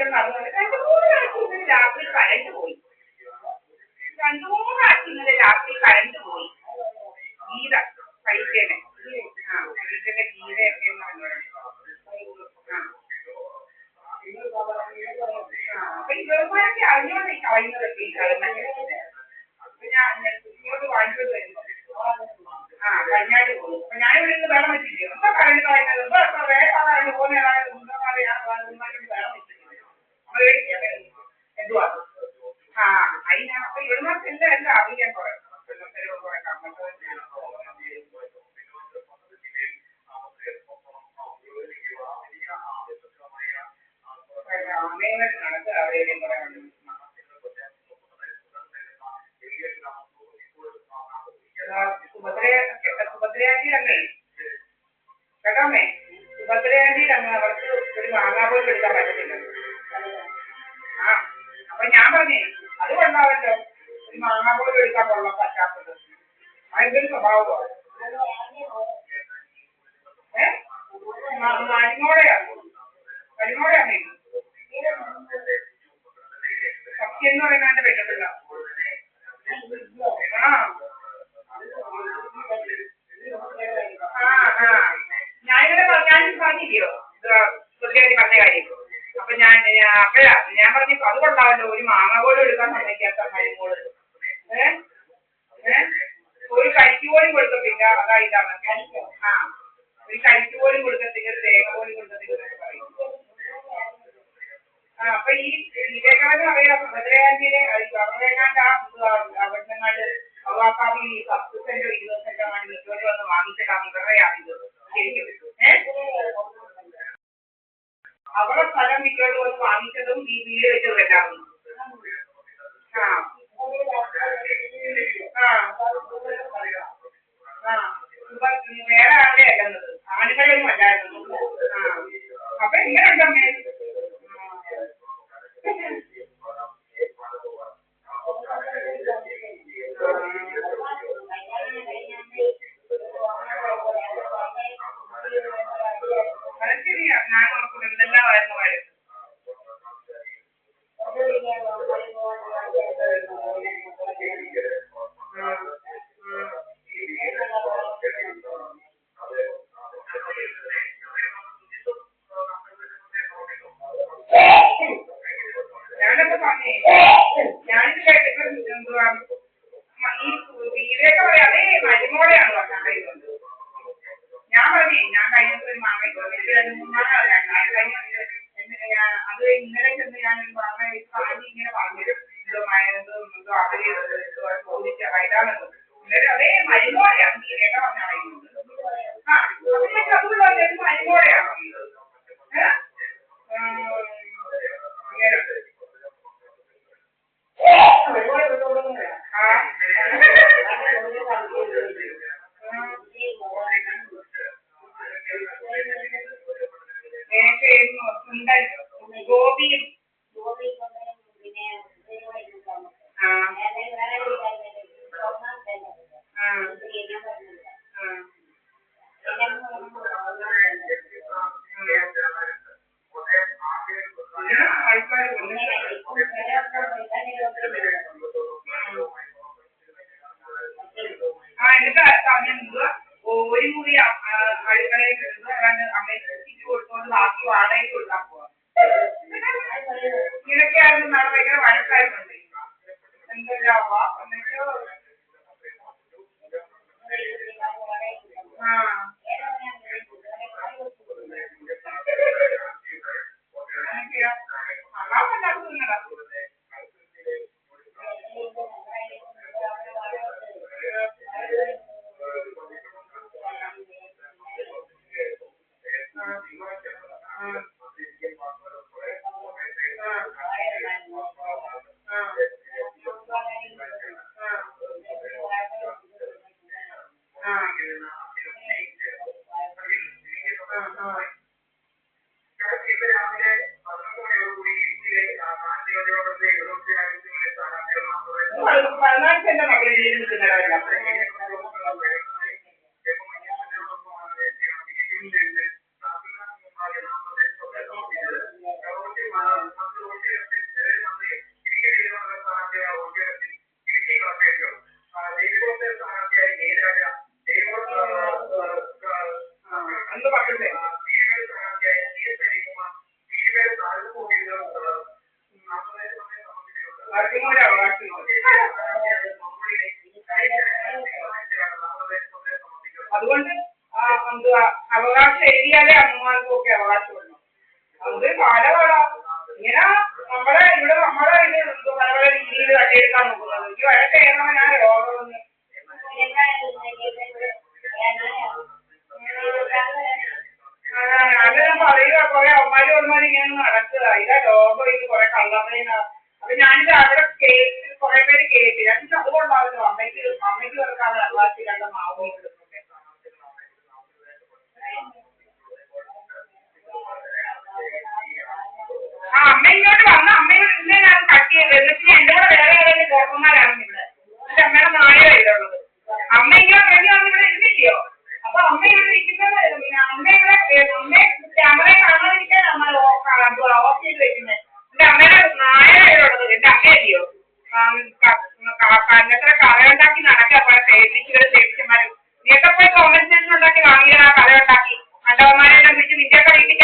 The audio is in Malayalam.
ഇങ്ങനെ നടന്നുകൊണ്ട് 2-3 പ്രാവശ്യം ഇന്നലെ രാത്രി കരണ്ട് പോയി. 2-3 പ്രാവശ്യം ഇന്നലെ രാത്രി കരണ്ട് പോയി. ഗീത കഴിക്കേനെ വീട്ടിലെ ഗീതയൊക്കെ അപ്പൊ ഇവന്മാരൊക്കെ അറിഞ്ഞോണ്ട് കളയുന്നതൊക്കെ ഈ കളഞ്ഞൊക്കെ. അപ്പൊ ഞാൻ കുട്ടിയോട് വാങ്ങിച്ചോണ്ട് വരുമ്പോ കഴിഞ്ഞാട്ട് പോകും. അപ്പൊ ഞാൻ ഇവിടെ നിന്ന് വേണം വെച്ചില്ലേ എന്താ കറണ്ട് കളയുന്നത് കറണ്ട് പോകുന്ന വേണം വെച്ചിട്ടില്ല എന്തുവാ അതിനാ. അപ്പൊ ഇവിടുന്നൊക്കെ എല്ലാം അറിയാൻ കുറെ കണക്ക് അവിടെയും കുറെ സുഭദ്രയാന്റിയിലല്ലേ കേട്ടോമേ, സുഭദ്രയാന്റിയിലങ്ങ് അവർക്ക് ഒരു മാങ്ങാ പോലും എടുക്കാൻ പറ്റത്തില്ല. അപ്പൊ ഞാൻ പറഞ്ഞേ അത് കൊണ്ടാവല്ലോ ഒരു മാങ്ങാ പോലും എടുക്കാൻ കൊള്ളാൻ പറ്റാത്തത്. അതെന്തൊരു സ്വഭാവമാണ്. മരുമോടെയാണ് സത്യം എന്ന് പറയുന്നതിന്റെ പറ്റത്തില്ല. ഞാനിവിടെ പറഞ്ഞില്ലയോ സുഭദ്രയാന്റി പറഞ്ഞ കാര്യം. അപ്പൊ ഞാൻ പറഞ്ഞു അത് കൊണ്ടാവല്ലോ ഒരു മാങ്ങ പോലും എടുക്കാൻ സമ്മതിക്കാത്ത മരുമോള്. ഒരു കരിക്ക് പോലും കൊടുക്കത്തില്ല. അതാ ഇതാണ് ഒരു കരിക്ക് പോലും കൊടുക്കത്തില്ല, ഒരു തേങ്ങ പോലും കൊടുക്കത്തില്ല എന്നൊക്കെ പറയും. അപ്പൊ ഈ വിവേകാനന്ദ അറിയാം സുഭദ്രയാന്റിയെ അവരെങ്ങാണ്ട് അവിടുന്നെങ്ങാണ്ട് അവകാശി 10 സെന്റോ 20 സെന്റോ ആണ് വീട്ടോട് വന്ന് വാങ്ങിച്ചിട്ടാണ് ഇവരുടെയാണിത് ശരിക്കും. അവരുടെ സ്ഥലം വീട്ടോട് വന്ന് വാങ്ങിച്ചതും ഈ വീട് വെച്ചതും എല്ലാം വേറെ ആരുടെ അല്ലെന്നത് ആണുങ്ങളെയൊന്നും അല്ലായിരുന്നു. അപ്പൊ എങ്ങനെയുണ്ടമ്മേ അത് ശരിയാ. ഞാൻ ഓർക്കുന്നു എന്തെല്ലാം ആയിരുന്നു വഴക്ക്. ഞാനൊക്കെ പറഞ്ഞേ ഞാനിത് കേട്ടിട്ട് എന്തുവാ ഈ വീടൊക്കെ പറയാം അതേ മരുമോടെയാണ് പറഞ്ഞത്. ഞാൻ പറഞ്ഞേ ഞാൻ കഴിഞ്ഞ ഒരു മാങ്ങ 2-3 മാങ്ങ അത് ഇന്നലെ ചെന്ന് ഞാനൊരു മാങ്ങ ആദ്യം ഇങ്ങനെ പറഞ്ഞത് എന്തോ അവര് ചോദിച്ച വൈകാമെന്ന് ഇന്നലെ അതേ മരുമോടെയാണ് വീടൊക്കെ പറഞ്ഞ പറയുന്നത്. അതുകൊണ്ട് പറഞ്ഞത് മരുമോടെയാണ് ഗോപിയും ആൾക്കാർ എന്നിട്ട് പറഞ്ഞെന്തുവാ ഒരു മുറി അടുക്കളയിൽ അമ്മയ്ക്ക് കൊടുത്തോണ്ട് ബാക്കി വാടകയ്ക്ക് കൊടുക്കാൻ പോവാ. ഇതൊക്കെയായിരുന്നു നാളെ ഭയങ്കര വഴക്കായിരുന്നുണ്ട്. എന്തെല്ലാവാ എന്നിട്ടോ പതിനാഴ്ച മക്കളെ ജീവിതം നിൽക്കുന്നവരല്ല. ആർക്കും ഒരു അവകാശമില്ല. അതുകൊണ്ട് എന്തുവാ അവകാശം എഴുതിയാലേ അമ്മമാർക്കും ഒക്കെ അവകാശമുള്ളൂ. അത് കാലമാണ് ഇങ്ങനെ നമ്മുടെ ഇവിടെ നമ്മുടെ ഇത് പല പല രീതിയിൽ തട്ടിയെടുക്കാൻ നോക്കുന്നത്. എനിക്ക് വഴക്ക് ചെയ്യുന്നവനാ രോഗമെന്ന്. ഞാൻ പറയുക കുറെ അവന്മാരും ഇങ്ങനെ നടക്കുക. ഇതാ രോഗം, ഇത് കുറെ കള്ളറേന. അപ്പൊ ഞാനിത് അവിടെ കേട്ട് കുറെ പേര് കേട്ട് എന്നിട്ട് അതുകൊണ്ടാണല്ലോ അമ്മയ്ക്ക് വെറുക്കാൻ വെള്ളാത്തി കണ്ട മാവ് ഇടുന്നത്. ആ അമ്മ ഇങ്ങോട്ട് വന്ന അമ്മയോട് ഇന്നേ ഞാൻ കട്ട് ചെയ്തത്. എന്നിട്ട് എന്റെ കൂടെ വേറെ ഏതെങ്കിലും കോപ്പന്മാരാണ് ഇവിടെ. എന്റെ അമ്മയുടെ നാളെ ഇതുള്ളത്. അമ്മ ഇങ്ങനെ വേണ്ടി വന്ന് ഇവിടെ ഇരുന്നില്ലയോ? അപ്പൊ അമ്മ ഇവിടെ ഇരിക്കുന്നത് അമ്മ ക്യാമറ കാണാതിരിക്കാൻ അമ്മ ഓഫ് ചെയ്ത് വെക്കുന്നത്. എന്റെ അമ്മയുടെ നായയുള്ളത് എന്റെ അമ്മയല്ലയോ? കന്നത്ര കറയുണ്ടാക്കി നടക്കുക പോലെ സേവിച്ചമാരും നീയൊക്കെ പോയി കോമ്പൻസേഷൻ ഉണ്ടാക്കി വാങ്ങിയ കറയുണ്ടാക്കി കണ്ടവന്മാരെല്ലാം വിളിച്ച് നിന്റെയൊക്കെ വീട്ടിൽ